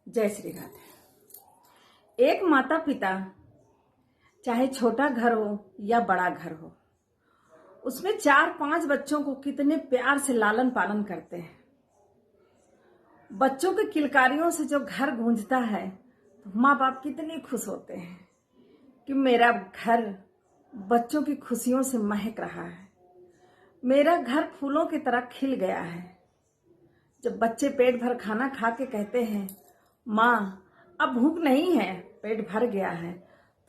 जय श्री राधे। एक माता पिता चाहे छोटा घर हो या बड़ा घर हो, उसमें 4-5 बच्चों को कितने प्यार से लालन पालन करते हैं। बच्चों के किलकारियों से जो घर गूंजता है तो माँ बाप कितने खुश होते हैं कि मेरा घर बच्चों की खुशियों से महक रहा है, मेरा घर फूलों की तरह खिल गया है। जब बच्चे पेट भर खाना खा के कहते हैं माँ अब भूख नहीं है, पेट भर गया है,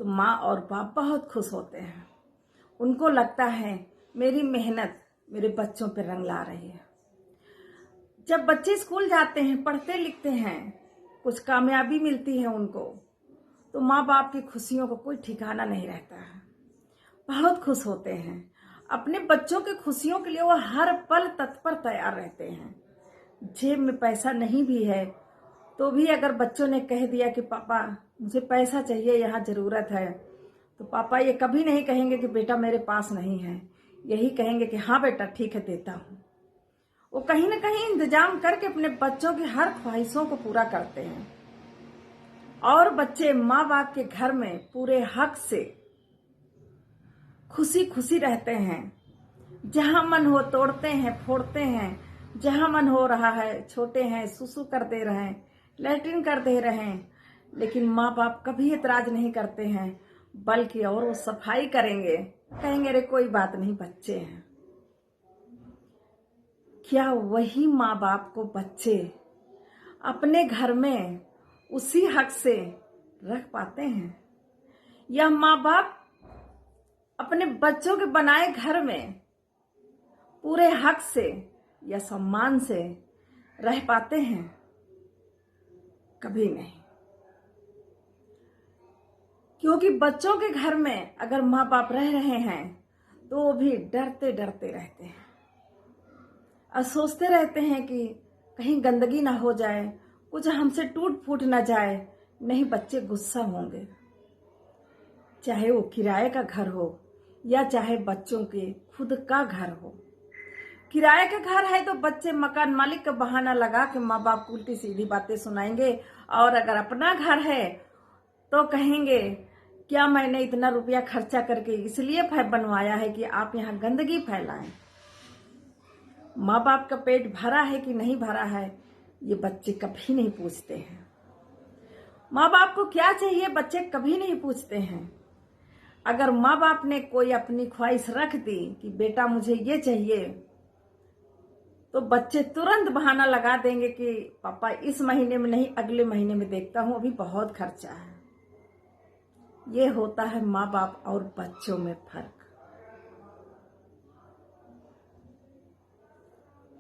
तो माँ और बाप बहुत खुश होते हैं। उनको लगता है मेरी मेहनत मेरे बच्चों पर रंग ला रही है। जब बच्चे स्कूल जाते हैं, पढ़ते लिखते हैं, कुछ कामयाबी मिलती है उनको, तो माँ बाप की खुशियों को कोई ठिकाना नहीं रहता है। बहुत खुश होते हैं। अपने बच्चों की खुशियों के लिए वो हर पल तत्पर तैयार रहते हैं। जेब में पैसा नहीं भी है तो भी अगर बच्चों ने कह दिया कि पापा मुझे पैसा चाहिए, यहाँ ज़रूरत है, तो पापा ये कभी नहीं कहेंगे कि बेटा मेरे पास नहीं है। यही कहेंगे कि हाँ बेटा ठीक है देता हूँ। वो कहीं ना कहीं इंतजाम करके अपने बच्चों की हर ख्वाहिशों को पूरा करते हैं और बच्चे माँ बाप के घर में पूरे हक से खुशी खुशी रहते हैं। जहाँ मन हो तोड़ते हैं, फोड़ते हैं, जहाँ मन हो रहा है, छोटे हैं सुसु कर दे रहे हैं, लैट्रिन कर दे रहे हैं, लेकिन माँ बाप कभी एतराज नहीं करते हैं, बल्कि और वो सफाई करेंगे, कहेंगे अरे कोई बात नहीं बच्चे हैं। क्या वही माँ बाप को बच्चे अपने घर में उसी हक से रख पाते हैं? या माँ बाप अपने बच्चों के बनाए घर में पूरे हक से या सम्मान से रह पाते हैं? कभी नहीं। क्योंकि बच्चों के घर में अगर माँ बाप रह रहे हैं तो वो भी डरते डरते रहते हैं और सोचते रहते हैं कि कहीं गंदगी ना हो जाए, कुछ हमसे टूट फूट ना जाए, नहीं बच्चे गुस्सा होंगे। चाहे वो किराए का घर हो या चाहे बच्चों के खुद का घर हो। किराए का घर है तो बच्चे मकान मालिक का बहाना लगा के माँ बाप को उल्टी सीधी बातें सुनाएंगे, और अगर अपना घर है तो कहेंगे क्या मैंने इतना रुपया खर्चा करके इसलिए बनवाया है कि आप यहाँ गंदगी फैलाएं। माँ बाप का पेट भरा है कि नहीं भरा है ये बच्चे कभी नहीं पूछते हैं। माँ बाप को क्या चाहिए बच्चे कभी नहीं पूछते हैं। अगर माँ बाप ने कोई अपनी ख्वाहिश रख दी कि बेटा मुझे ये चाहिए, तो बच्चे तुरंत बहाना लगा देंगे कि पापा इस महीने में नहीं अगले महीने में देखता हूं, अभी बहुत खर्चा है। ये होता है माँ बाप और बच्चों में फर्क।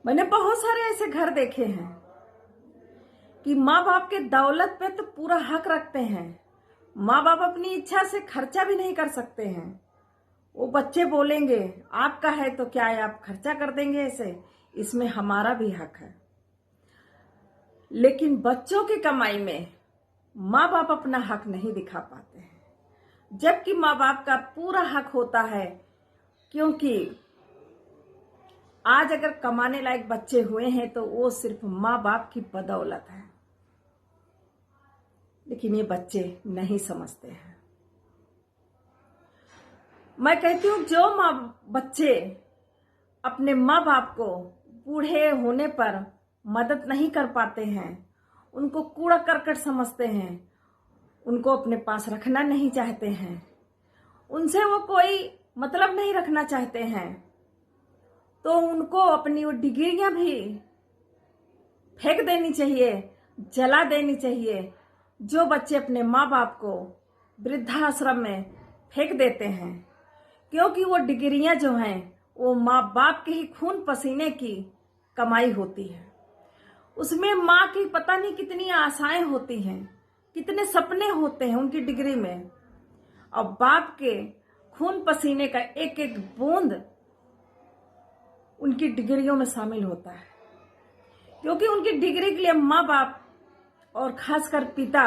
मैंने बहुत सारे ऐसे घर देखे हैं कि माँ बाप के दौलत पे तो पूरा हक रखते हैं, माँ बाप अपनी इच्छा से खर्चा भी नहीं कर सकते हैं। वो बच्चे बोलेंगे आपका है तो क्या है, आप खर्चा कर देंगे ऐसे, इसमें हमारा भी हक है। लेकिन बच्चों की कमाई में माँ बाप अपना हक नहीं दिखा पाते हैं, जबकि माँ बाप का पूरा हक होता है। क्योंकि आज अगर कमाने लायक बच्चे हुए हैं तो वो सिर्फ माँ बाप की बदौलत है। लेकिन ये बच्चे नहीं समझते हैं। मैं कहती हूँ जो बच्चे अपने माँ बाप को बूढ़े होने पर मदद नहीं कर पाते हैं, उनको कूड़ा करकट समझते हैं, उनको अपने पास रखना नहीं चाहते हैं, उनसे वो कोई मतलब नहीं रखना चाहते हैं, तो उनको अपनी वो डिग्रियां भी फेंक देनी चाहिए, जला देनी चाहिए। जो बच्चे अपने माँ बाप को वृद्धाश्रम में फेंक देते हैं, क्योंकि वो डिग्रियां जो हैं वो माँ बाप के ही खून पसीने की कमाई होती है। उसमें माँ की पता नहीं कितनी आशाएं होती हैं, कितने सपने होते हैं उनकी डिग्री में, और बाप के खून पसीने का एक एक बूंद उनकी डिग्रियों में शामिल होता है। क्योंकि उनकी डिग्री के लिए माँ बाप और खासकर पिता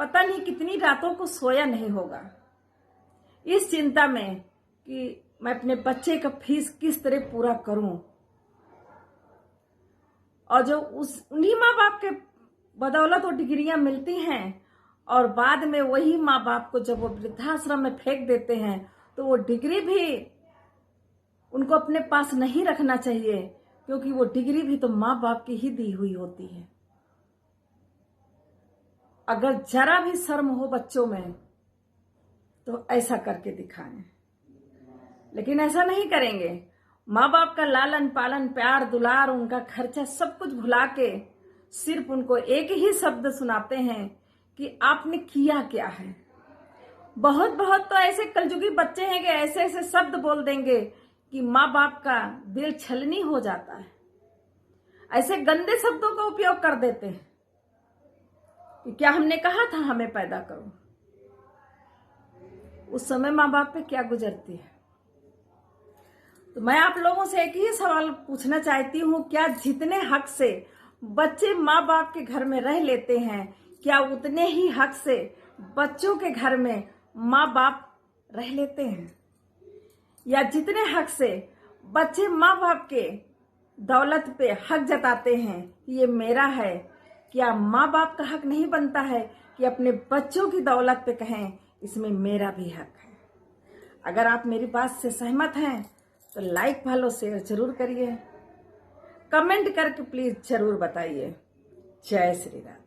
पता नहीं कितनी रातों को सोया नहीं होगा, इस चिंता में कि मैं अपने बच्चे का फीस किस तरह पूरा करूं। और जो उन्हीं माँ बाप के बदौलत वो डिग्रियां मिलती हैं और बाद में वही माँ बाप को जब वो वृद्धाश्रम में फेंक देते हैं तो वो डिग्री भी उनको अपने पास नहीं रखना चाहिए, क्योंकि वो डिग्री भी तो माँ बाप की ही दी हुई होती है। अगर जरा भी शर्म हो बच्चों में तो ऐसा करके दिखाएं, लेकिन ऐसा नहीं करेंगे। माँ बाप का लालन पालन, प्यार दुलार, उनका खर्चा सब कुछ भुला के सिर्फ उनको एक ही शब्द सुनाते हैं कि आपने किया क्या है। बहुत बहुत तो ऐसे कलयुगी बच्चे हैं कि ऐसे ऐसे शब्द बोल देंगे कि माँ बाप का दिल छलनी हो जाता है। ऐसे गंदे शब्दों का उपयोग कर देते हैं कि क्या हमने कहा था हमें पैदा करो। उस समय माँ बाप पे क्या गुजरती है। तो मैं आप लोगों से एक ही सवाल पूछना चाहती हूँ, क्या जितने हक से बच्चे माँ बाप के घर में रह लेते हैं, क्या उतने ही हक से बच्चों के घर में माँ बाप रह लेते हैं? या जितने हक से बच्चे माँ बाप के दौलत पे हक जताते हैं कि ये मेरा है, क्या माँ बाप का हक नहीं बनता है कि अपने बच्चों की दौलत पे कहें इसमें मेरा भी हक है? अगर आप मेरी बात से सहमत हैं तो लाइक फॉलो शेयर जरूर करिए, कमेंट करके प्लीज जरूर बताइए। जय श्री राम।